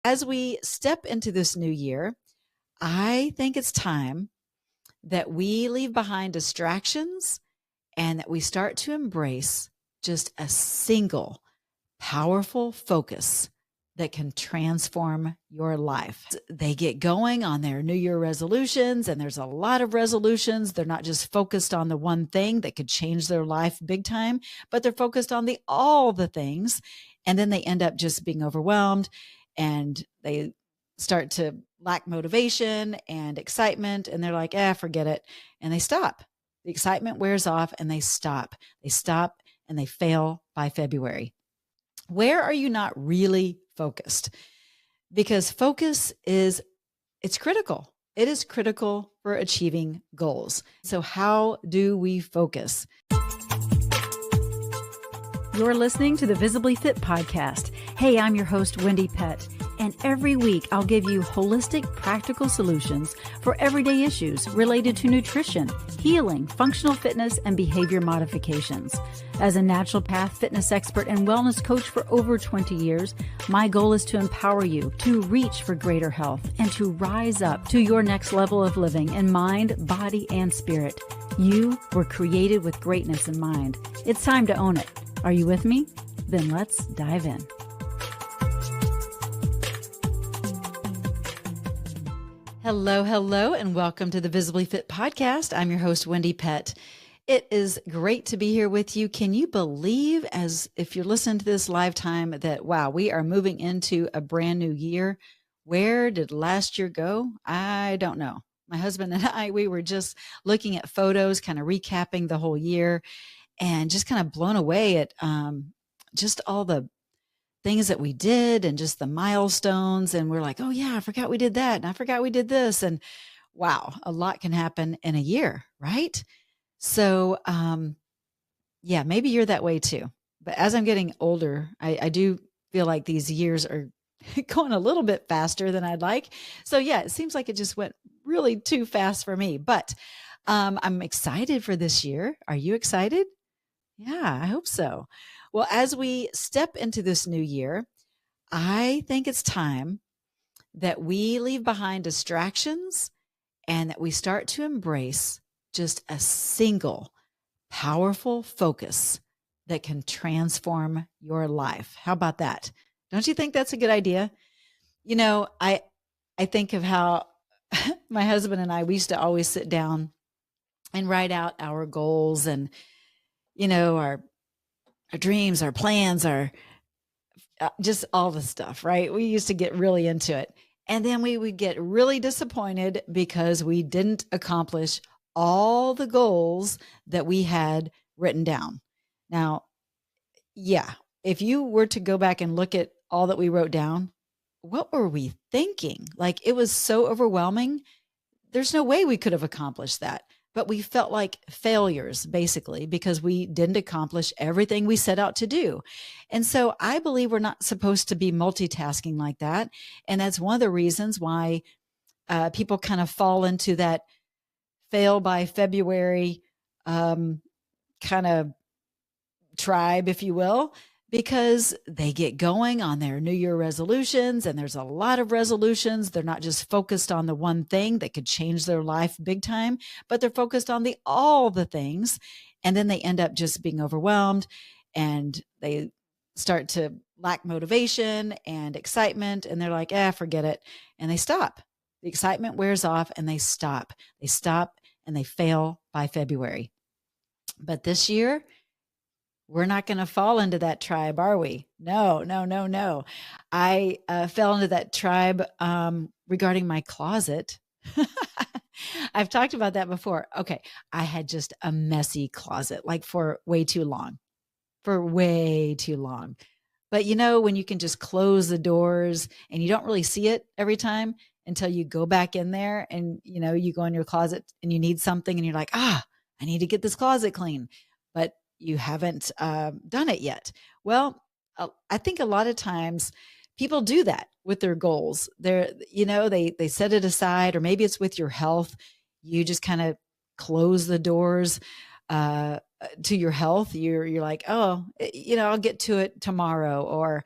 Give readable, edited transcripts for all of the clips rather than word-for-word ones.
As we step into this new year, I think it's time that we leave behind distractions and that we start to embrace just a single powerful focus that can transform your life. They get going on their New Year resolutions, and there's a lot of resolutions. They're not just focused on the one thing that could change their life big time, but they're focused on all the things. And then they end up just being overwhelmed, and they start to lack motivation and excitement. And they're like, forget it. And they stop. The excitement wears off and they stop. They stop and they fail by February. Where are you not really focused? Because focus it's critical. It is critical for achieving goals. So how do we focus? You're listening to the Visibly Fit Podcast. Hey, I'm your host, Wendie Pett. And every week I'll give you holistic, practical solutions for everyday issues related to nutrition, healing, functional fitness, and behavior modifications. As a naturopath, fitness expert, and wellness coach for over 20 years, my goal is to empower you to reach for greater health and to rise up to your next level of living in mind, body, and spirit. You were created with greatness in mind. It's time to own it. Are you with me? Then let's dive in. Hello, and welcome to the Visibly Fit Podcast. I'm your host, Wendie Pett. It is great to be here with you. Can you believe, as if you're listening to this live time, that, wow, we are moving into a brand new year? Where did last year go? I don't know. My husband and I, we were just looking at photos, kind of recapping the whole year, and just kind of blown away at just all the things that we did and just the milestones. And we're like, oh yeah, I forgot we did that. And I forgot we did this. And wow, a lot can happen in a year, right? So, yeah, maybe you're that way too. But as I'm getting older, I do feel like these years are going a little bit faster than I'd like. So yeah, it seems like it just went really too fast for me, but I'm excited for this year. Are you excited? Yeah, I hope so. Well, as we step into this new year, I think it's time that we leave behind distractions and that we start to embrace just a single powerful focus that can transform your life. How about that? Don't you think that's a good idea? You know, I think of how my husband and I, we used to always sit down and write out our goals and, you know, our dreams, our plans, our just all the stuff, right? We used to get really into it. And then we would get really disappointed because we didn't accomplish all the goals that we had written down. Now, yeah, if you were to go back and look at all that we wrote down, what were we thinking? Like, it was so overwhelming. There's no way we could have accomplished that. But we felt like failures, basically, because we didn't accomplish everything we set out to do. And so I believe we're not supposed to be multitasking like that. And that's one of the reasons why people kind of fall into that fail by February kind of tribe, if you will, because they get going on their New Year resolutions, and there's a lot of resolutions. They're not just focused on the one thing that could change their life big time, but they're focused on all the things. And then they end up just being overwhelmed, and they start to lack motivation and excitement. And they're like, forget it. And they stop. The excitement wears off and they stop. They stop and they fail by February. But this year, we're not going to fall into that tribe, are we? No. I fell into that tribe regarding my closet. I've talked about that before. Okay. I had just a messy closet, like for way too long. But you know, when you can just close the doors and you don't really see it every time until you go back in there and, you know, you go in your closet and you need something and you're like, I need to get this closet clean. But you haven't done it yet. Well, I think a lot of times people do that with their goals. They set it aside, or maybe it's with your health. You just kind of close the doors to your health. You're like, I'll get to it tomorrow, or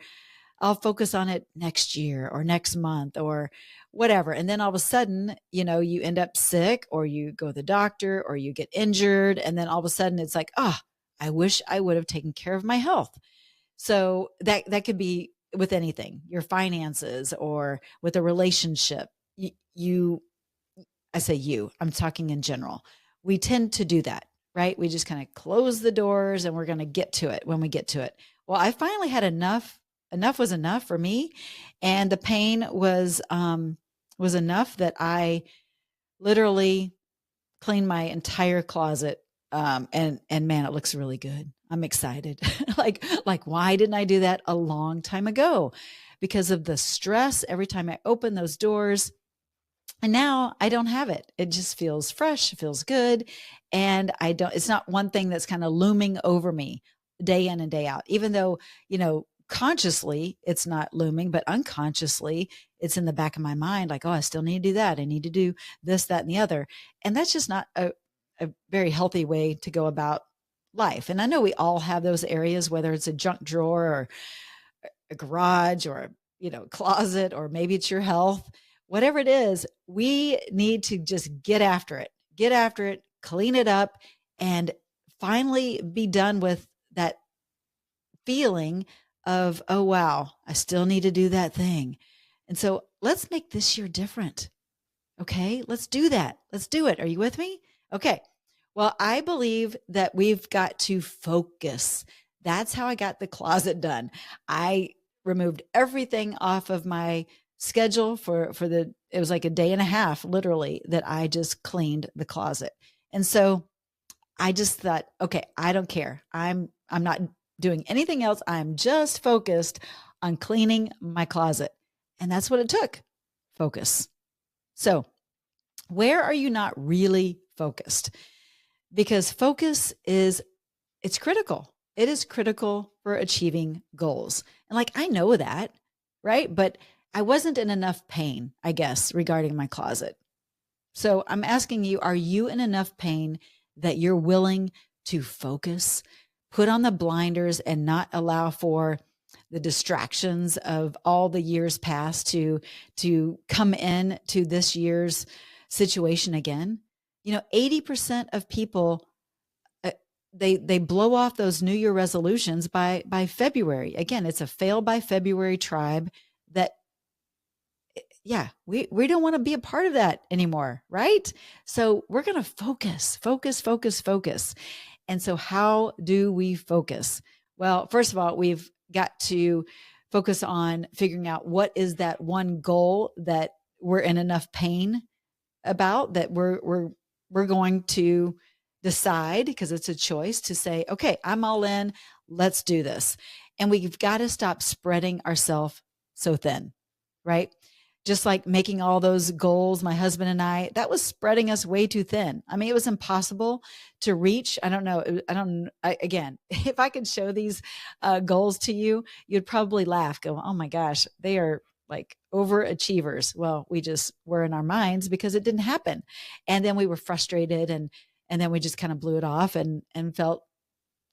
I'll focus on it next year or next month or whatever. And then all of a sudden, you end up sick or you go to the doctor or you get injured. And then all of a sudden it's like, I wish I would have taken care of my health. So that could be with anything, your finances or with a relationship. I'm talking in general. We tend to do that, right? We just kind of close the doors and we're going to get to it when we get to it. Well, I finally had enough. Enough was enough for me. And the pain was enough that I literally cleaned my entire closet. And man, it looks really good. I'm excited. like, why didn't I do that a long time ago? Because of the stress every time I open those doors. And now I don't have it. It just feels fresh, it feels good. And it's not one thing that's kind of looming over me day in and day out, even though, consciously it's not looming, but unconsciously it's in the back of my mind. Like, I still need to do that. I need to do this, that, and the other. And that's just not a very healthy way to go about life. And I know we all have those areas, whether it's a junk drawer or a garage or, closet, or maybe it's your health, whatever it is, we need to just get after it, clean it up, and finally be done with that feeling of, oh, wow, I still need to do that thing. And so let's make this year different. Okay, let's do that. Let's do it. Are you with me? Okay. Well, I believe that we've got to focus. That's how I got the closet done. I removed everything off of my schedule it was like a day and a half, literally, that I just cleaned the closet. And so I just thought, okay, I don't care. I'm not doing anything else. I'm just focused on cleaning my closet. And that's what it took. Focus. So where are you not really focused? Because focus it's critical. It is critical for achieving goals. And I know that, right? But I wasn't in enough pain, I guess, regarding my closet. So I'm asking you, are you in enough pain that you're willing to focus, put on the blinders, and not allow for the distractions of all the years past to come in to this year's situation again? 80% of people, they blow off those New Year resolutions by February. Again, it's a fail by February tribe that, we don't want to be a part of that anymore, right? So we're going to focus. And so how do we focus? Well, first of all, we've got to focus on figuring out what is that one goal that we're in enough pain about, that we're going to decide, because it's a choice, to say, okay, I'm all in, let's do this. And we've got to stop spreading ourselves so thin, right? Just like making all those goals, my husband and I, that was spreading us way too thin. I mean, it was impossible to reach. I don't know. Again, if I could show these goals to you, you'd probably laugh, go, oh my gosh, they are like overachievers. Well, we just were in our minds because it didn't happen. And then we were frustrated and then we just kind of blew it off and felt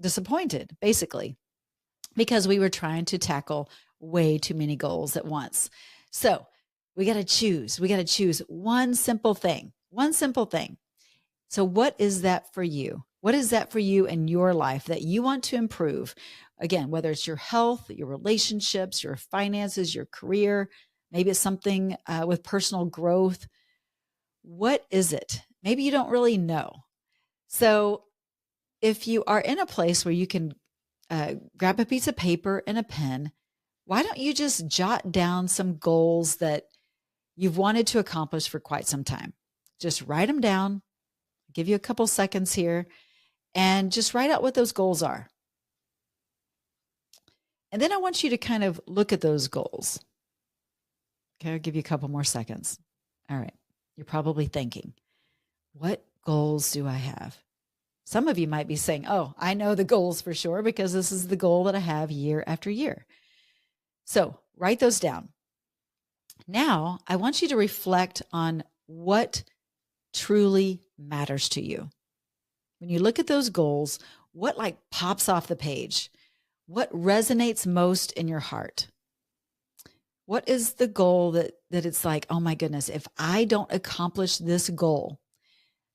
disappointed, basically, because we were trying to tackle way too many goals at once. So we got to choose one simple thing. So what is that for you? What is that for you in your life that you want to improve? Again, whether it's your health, your relationships, your finances, your career, maybe it's something with personal growth. What is it? Maybe you don't really know. So if you are in a place where you can grab a piece of paper and a pen, why don't you just jot down some goals that you've wanted to accomplish for quite some time? Just write them down. I'll give you a couple seconds here and just write out what those goals are. And then I want you to kind of look at those goals. Okay, I'll give you a couple more seconds. All right. You're probably thinking, what goals do I have? Some of you might be saying, oh, I know the goals for sure because this is the goal that I have year after year. So write those down. Now, I want you to reflect on what truly matters to you. When you look at those goals, what pops off the page? What resonates most in your heart? What is the goal that it's like, oh my goodness, if I don't accomplish this goal,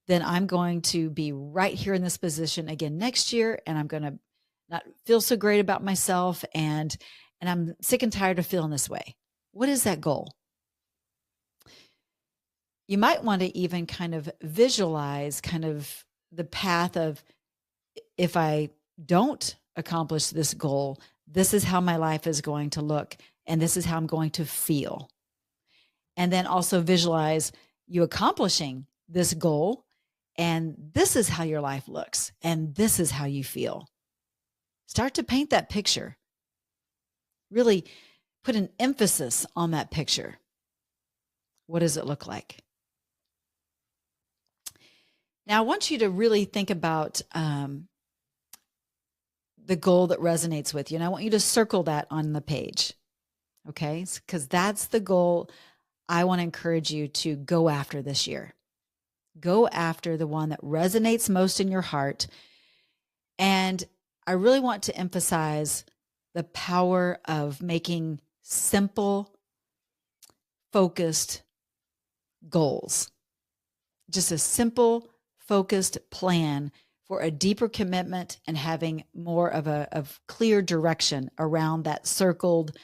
then I'm going to be right here in this position again next year, and I'm going to not feel so great about myself, and I'm sick and tired of feeling this way. What is that goal? You might want to even kind of visualize kind of the path of, if I don't accomplish this goal, this is how my life is going to look, and this is how I'm going to feel. And then also visualize you accomplishing this goal, and this is how your life looks, and this is how you feel. Start to paint that picture. Really put an emphasis on that picture. What does it look like? Now, I want you to really think about the goal that resonates with you. And I want you to circle that on the page, okay? Because that's the goal I want to encourage you to go after this year. Go after the one that resonates most in your heart. And I really want to emphasize the power of making simple, focused goals. Just a simple, focused plan for a deeper commitment and having more of a clear direction around that circled,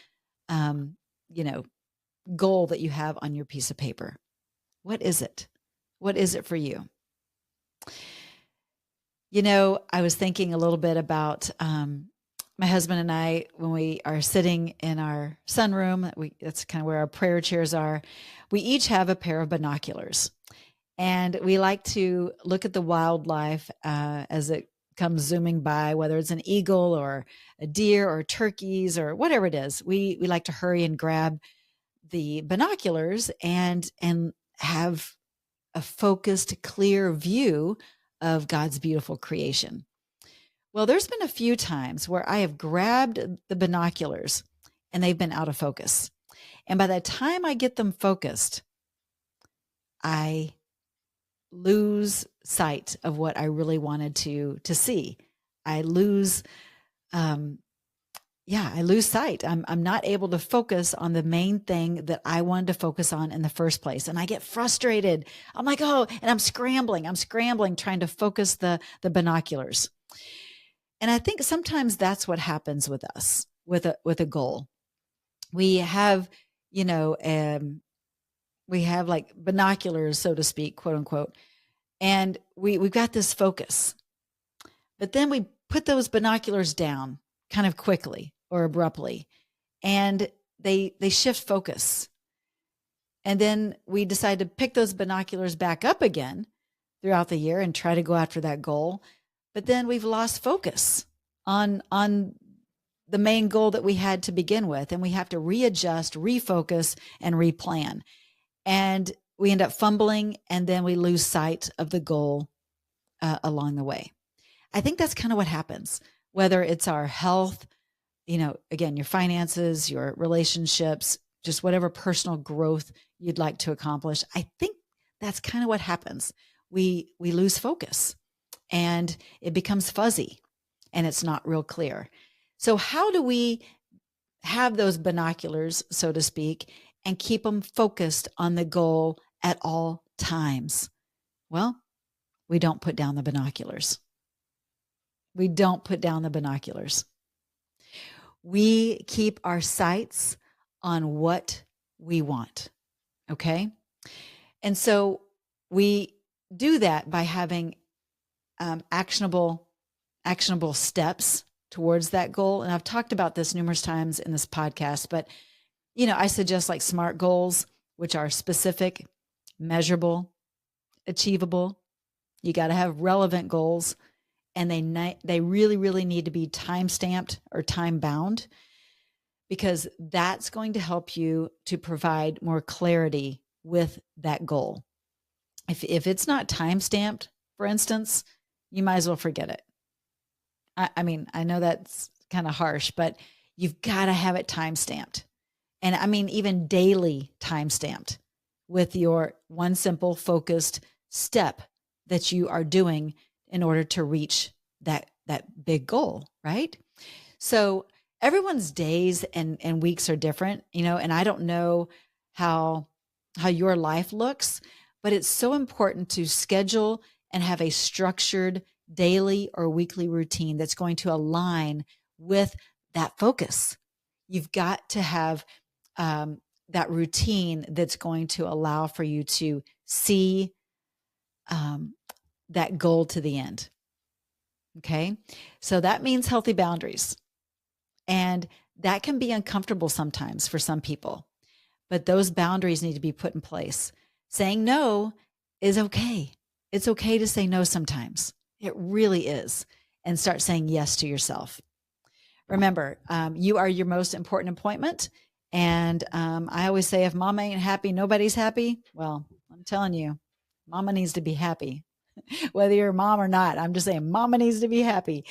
goal that you have on your piece of paper. What is it? What is it for you? I was thinking a little bit about my husband and I, when we are sitting in our sunroom, that's kind of where our prayer chairs are. We each have a pair of binoculars. And we like to look at the wildlife as it comes zooming by, whether it's an eagle or a deer or turkeys or whatever it is. We like to hurry and grab the binoculars and have a focused, clear view of God's beautiful creation. Well, there's been a few times where I have grabbed the binoculars and they've been out of focus. And by the time I get them focused, I lose sight of what I really wanted to see. I lose sight. I'm not able to focus on the main thing that I wanted to focus on in the first place. And I get frustrated. I'm like, and I'm scrambling, trying to focus the binoculars. And I think sometimes that's what happens with us, with a goal. We have, we have like binoculars, so to speak, quote unquote. And we've got this focus, but then we put those binoculars down kind of quickly or abruptly, and they shift focus. And then we decide to pick those binoculars back up again throughout the year and try to go after that goal. But then we've lost focus on the main goal that we had to begin with. And we have to readjust, refocus, and replan. And we end up fumbling, and then we lose sight of the goal along the way. I think that's kind of what happens, whether it's our health, again, your finances, your relationships, just whatever personal growth you'd like to accomplish. I think that's kind of what happens. We lose focus and it becomes fuzzy and it's not real clear. So how do we have those binoculars, so to speak, and keep them focused on the goal at all times? Well, we don't put down the binoculars. We don't put down the binoculars. We keep our sights on what we want. Okay. And so we do that by having actionable steps towards that goal. And I've talked about this numerous times in this podcast, but I suggest like SMART goals, which are specific, measurable, achievable. You got to have relevant goals, and they really, really need to be time-stamped or time-bound, because that's going to help you to provide more clarity with that goal. If it's not time-stamped, for instance, you might as well forget it. I mean, I know that's kind of harsh, but you've got to have it time-stamped. And I mean, even daily time-stamped with your one simple focused step that you are doing in order to reach that big goal, right? So everyone's days and weeks are different, and I don't know how your life looks, but it's so important to schedule and have a structured daily or weekly routine that's going to align with that focus. You've got to have that routine that's going to allow for you to see that goal to the end. Okay. So that means healthy boundaries. And that can be uncomfortable sometimes for some people, but those boundaries need to be put in place. Saying no is okay. It's okay to say no sometimes. It really is. And start saying yes to yourself. Remember, you are your most important appointment. And I always say, if mama ain't happy, nobody's happy. Well, I'm telling you, mama needs to be happy, whether you're a mom or not. I'm just saying, mama needs to be happy.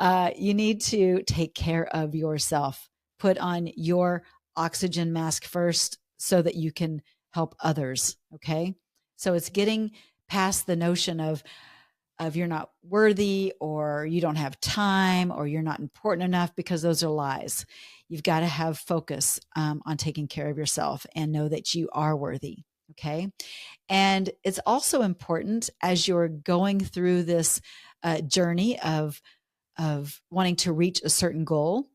You need to take care of yourself. Put on your oxygen mask first so that you can help others. Okay. So it's getting past the notion of you're not worthy, or you don't have time, or you're not important enough, because those are lies. You've got to have focus on taking care of yourself and know that you are worthy. Okay. And it's also important, as you're going through this journey of wanting to reach a certain goal.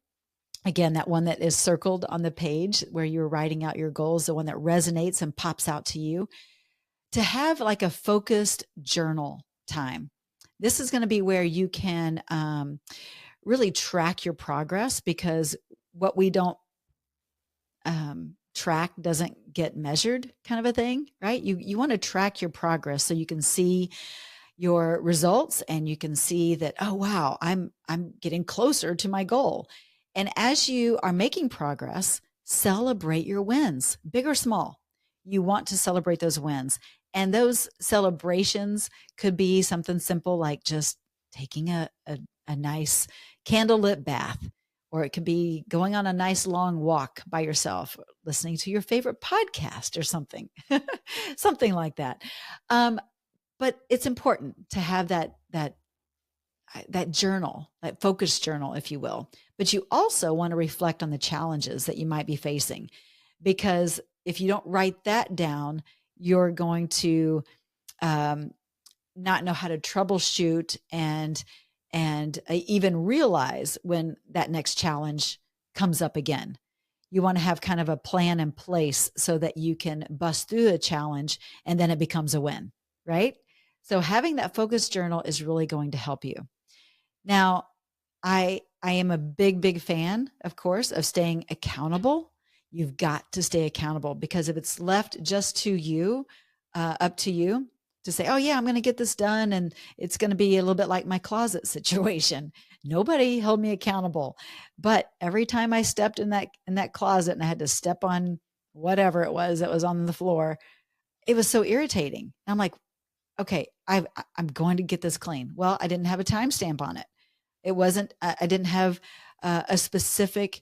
Again, that one that is circled on the page where you're writing out your goals, the one that resonates and pops out to you, to have like a focused journal time. This is going to be where you can really track your progress, because what we don't track doesn't get measured, kind of a thing, right? You want to track your progress so you can see your results, and you can see that, oh, wow, I'm getting closer to my goal. And as you are making progress, celebrate your wins, big or small. You want to celebrate those wins. And those celebrations could be something simple like just taking a nice candlelit bath, or it could be going on a nice long walk by yourself, listening to your favorite podcast or something, something like that. But it's important to have that journal, that focus journal, if you will. But you also want to reflect on the challenges that you might be facing, because if you don't write that down, you're going to not know how to troubleshoot and even realize when that next challenge comes up again. You want to have kind of a plan in place so that you can bust through a challenge and then it becomes a win, right? So having that focus journal is really going to help you. Now, I am a big fan, of course, of staying accountable. You've got to stay accountable, because if it's left just to you, up to you to say, oh yeah, I'm going to get this done, and it's going to be a little bit like my closet situation. Nobody held me accountable, but every time I stepped in that closet and I had to step on whatever it was that was on the floor, it was so irritating. I'm like, okay, I'm going to get this clean. Well, I didn't have a timestamp on it. It wasn't, I didn't have a specific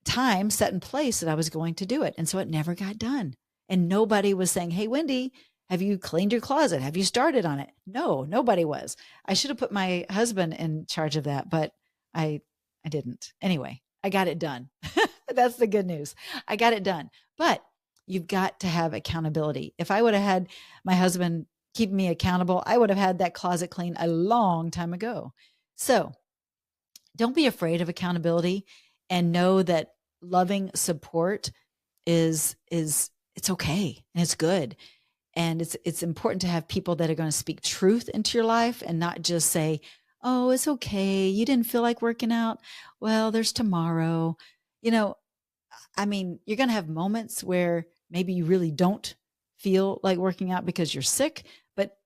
time set in place that I was going to do it. And so it never got done. And nobody was saying, hey, Wendie, have you cleaned your closet? Have you started on it? No, nobody was. I should have put my husband in charge of that, but I didn't. Anyway, I got it done. That's the good news. I got it done. But you've got to have accountability. If I would have had my husband keep me accountable, I would have had that closet clean a long time ago. So don't be afraid of accountability, and know that loving support is it's okay and it's good. And it's important to have people that are going to speak truth into your life and not just say, oh, it's okay, you didn't feel like working out. Well, there's tomorrow. I mean, you're going to have moments where maybe you really don't feel like working out because you're sick, but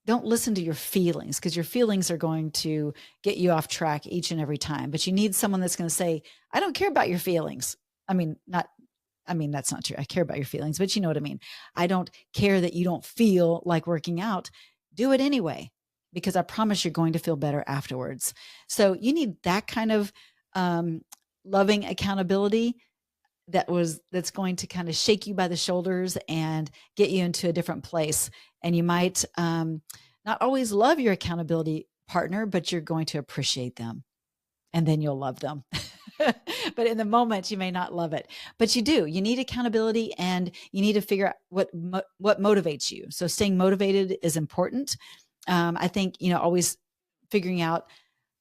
don't listen to your feelings, because your feelings are going to get you off track each and every time. But you need someone that's going to say, I don't care about your feelings. That's not true. I care about your feelings, but you know what I mean? I don't care that you don't feel like working out. Do it anyway, because I promise you're going to feel better afterwards. So you need that kind of loving accountability that's going to kind of shake you by the shoulders and get you into a different place. And you might not always love your accountability partner, but you're going to appreciate them. and then you'll love them. But in the moment, you may not love it, but you do. You need accountability, and you need to figure out what motivates you. So staying motivated is important. I think, always figuring out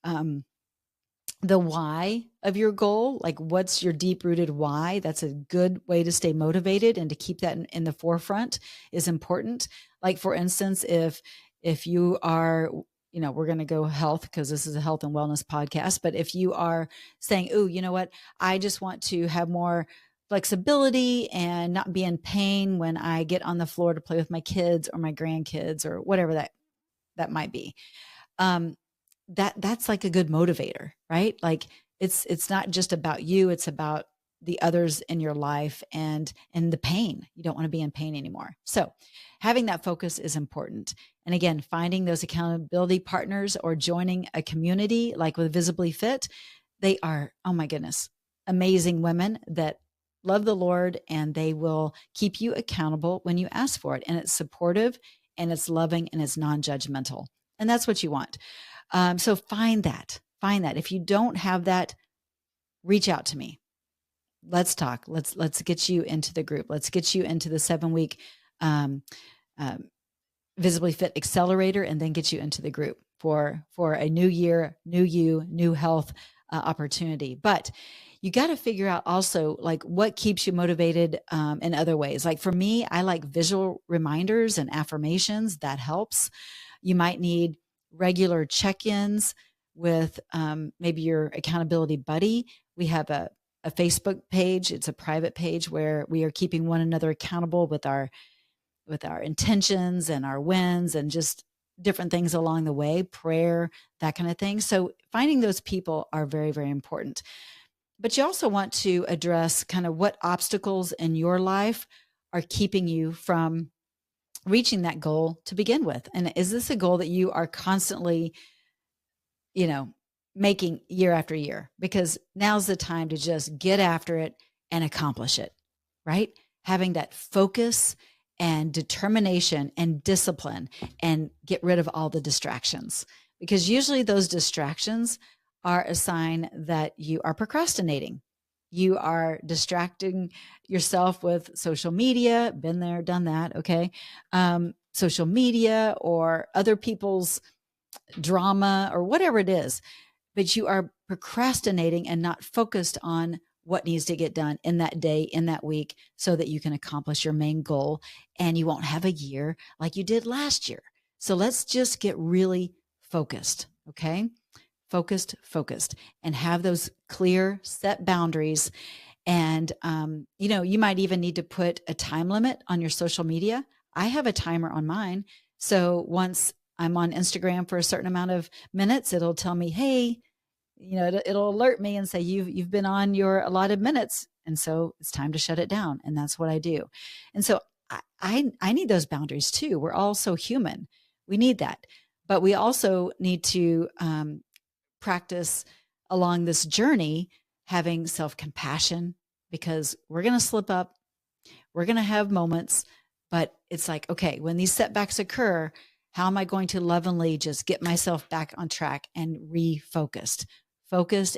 the why of your goal, like what's your deep rooted why. That's a good way to stay motivated, and to keep that in the forefront is important. Like, for instance, if you are, we're going to go health because this is a health and wellness podcast. But if you are saying, oh, you know what, I just want to have more flexibility and not be in pain when I get on the floor to play with my kids or my grandkids or whatever that might be. That's like a good motivator, right? Like it's not just about you, it's about the others in your life and the pain. You don't want to be in pain anymore. So having that focus is important. And again, finding those accountability partners or joining a community like with Visibly Fit, they are, oh my goodness, amazing women that love the Lord, and they will keep you accountable when you ask for it. And it's supportive, and it's loving, and it's non-judgmental. And that's what you want. So find that. If you don't have that, reach out to me. Let's talk. Let's get you into the group. Let's get you into the 7-week Visibly Fit Accelerator, and then get you into the group for a new year, new you, new health opportunity. But you got to figure out also like what keeps you motivated in other ways. Like for me, I like visual reminders and affirmations. That helps. You might need regular check-ins with maybe your accountability buddy. We have a Facebook page. It's a private page where we are keeping one another accountable with our intentions and our wins and just different things along the way, prayer, that kind of thing. So finding those people are very, very important. But you also want to address kind of what obstacles in your life are keeping you from reaching that goal to begin with. And is this a goal that you are constantly, making year after year? Because now's the time to just get after it and accomplish it, right? Having that focus and determination and discipline, and get rid of all the distractions, because usually those distractions are a sign that you are procrastinating. You are distracting yourself with social media. Been there, done that. Okay. Social media or other people's drama or whatever it is, but you are procrastinating and not focused on what needs to get done in that day, in that week, so that you can accomplish your main goal, and you won't have a year like you did last year. So let's just get really focused. Okay. Focused, and have those clear set boundaries. And, you might even need to put a time limit on your social media. I have a timer on mine. So once I'm on Instagram for a certain amount of minutes, it'll tell me, hey, it'll alert me and say, you've been on your allotted minutes. And so it's time to shut it down. And that's what I do. And so I need those boundaries too. We're all so human. We need that, but we also need to, practice along this journey, having self-compassion, because we're going to slip up. We're going to have moments, but it's like, okay, when these setbacks occur, how am I going to lovingly just get myself back on track and focused,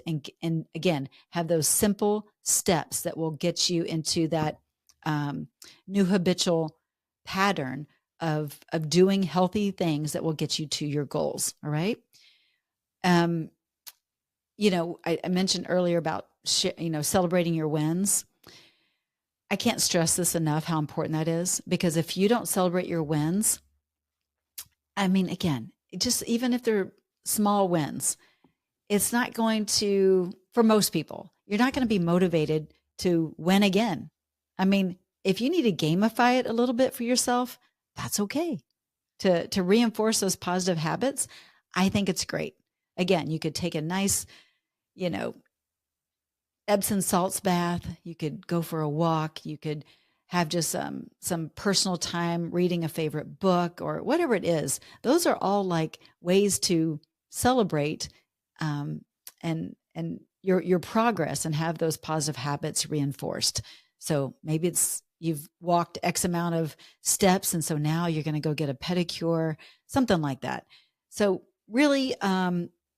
and again, have those simple steps that will get you into that new habitual pattern of doing healthy things that will get you to your goals. All right. I mentioned earlier about, celebrating your wins. I can't stress this enough, how important that is, because if you don't celebrate your wins, again, just even if they're small wins, it's not going to, for most people, you're not going to be motivated to win again. If you need to gamify it a little bit for yourself, that's okay. To reinforce those positive habits, I think it's great. Again, you could take a nice, Epsom salts bath. You could go for a walk. You could have just some personal time reading a favorite book or whatever it is. Those are all like ways to celebrate and your progress and have those positive habits reinforced. So maybe it's you've walked X amount of steps, and so now you're going to go get a pedicure, something like that. So really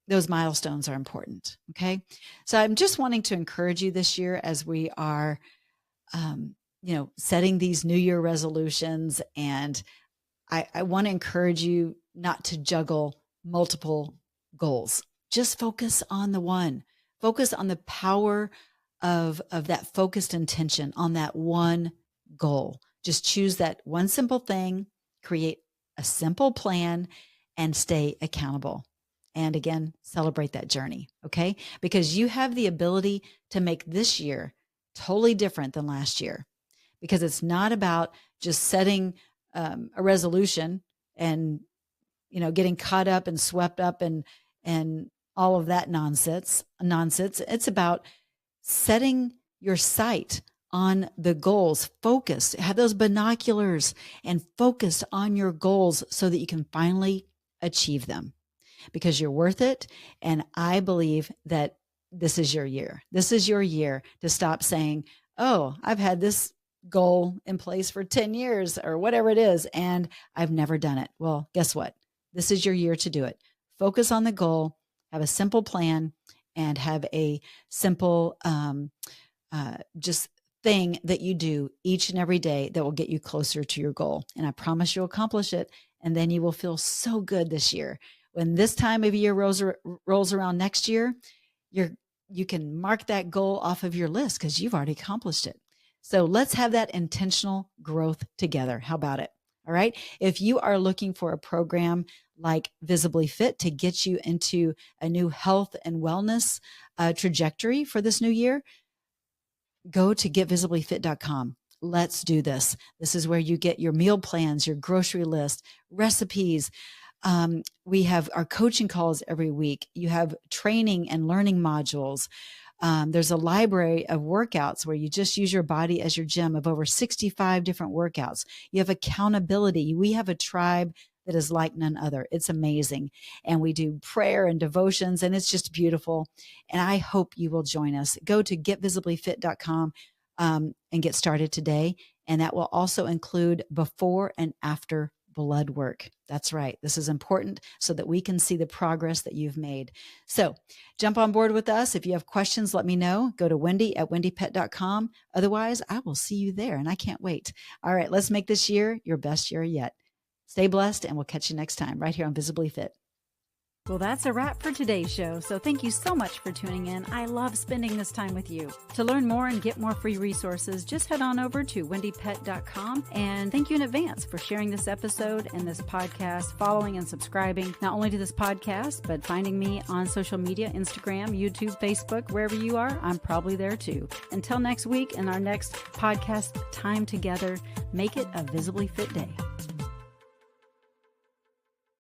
those milestones are important. Okay. So I'm just wanting to encourage you this year as we are, setting these New Year resolutions. And I want to encourage you not to juggle multiple goals. Just focus on the one. Focus on the power of that focused intention on that one goal. Just choose that one simple thing, create a simple plan, and stay accountable. And again, celebrate that journey, okay? Because you have the ability to make this year totally different than last year. Because it's not about just setting a resolution and, getting caught up and swept up and all of that nonsense. It's about setting your sight on the goals, focus, have those binoculars and focus on your goals so that you can finally achieve them. Because you're worth it. And I believe that this is your year. This is your year to stop saying, oh, I've had this goal in place for 10 years or whatever it is, and I've never done it. Well, guess what? This is your year to do it. Focus on the goal, have a simple plan, and have a simple just thing that you do each and every day that will get you closer to your goal. And I promise you'll accomplish it. And then you will feel so good this year. When this time of year rolls around next year, you can mark that goal off of your list because you've already accomplished it. So let's have that intentional growth together. How about it? All right. If you are looking for a program like Visibly Fit to get you into a new health and wellness trajectory for this new year, go to getvisiblyfit.com. Let's do this. This is where you get your meal plans, your grocery list, recipes. We have our coaching calls every week. You have training and learning modules. There's a library of workouts where you just use your body as your gym of over 65 different workouts. You have accountability. We have a tribe that is like none other. It's amazing. And we do prayer and devotions, and it's just beautiful. And I hope you will join us. Go to getvisiblyfit.com and get started today. And that will also include before and after blood work. That's right. This is important so that we can see the progress that you've made. So jump on board with us. If you have questions, let me know. Go to Wendie at wendiepett.com. Otherwise, I will see you there, and I can't wait. All right, let's make this year your best year yet. Stay blessed, and we'll catch you next time right here on Visibly Fit. Well, that's a wrap for today's show. So thank you so much for tuning in. I love spending this time with you. To learn more and get more free resources, just head on over to wendiepett.com. And thank you in advance for sharing this episode and this podcast, following and subscribing, not only to this podcast, but finding me on social media, Instagram, YouTube, Facebook, wherever you are, I'm probably there too. Until next week and our next podcast time together, make it a Visibly Fit day.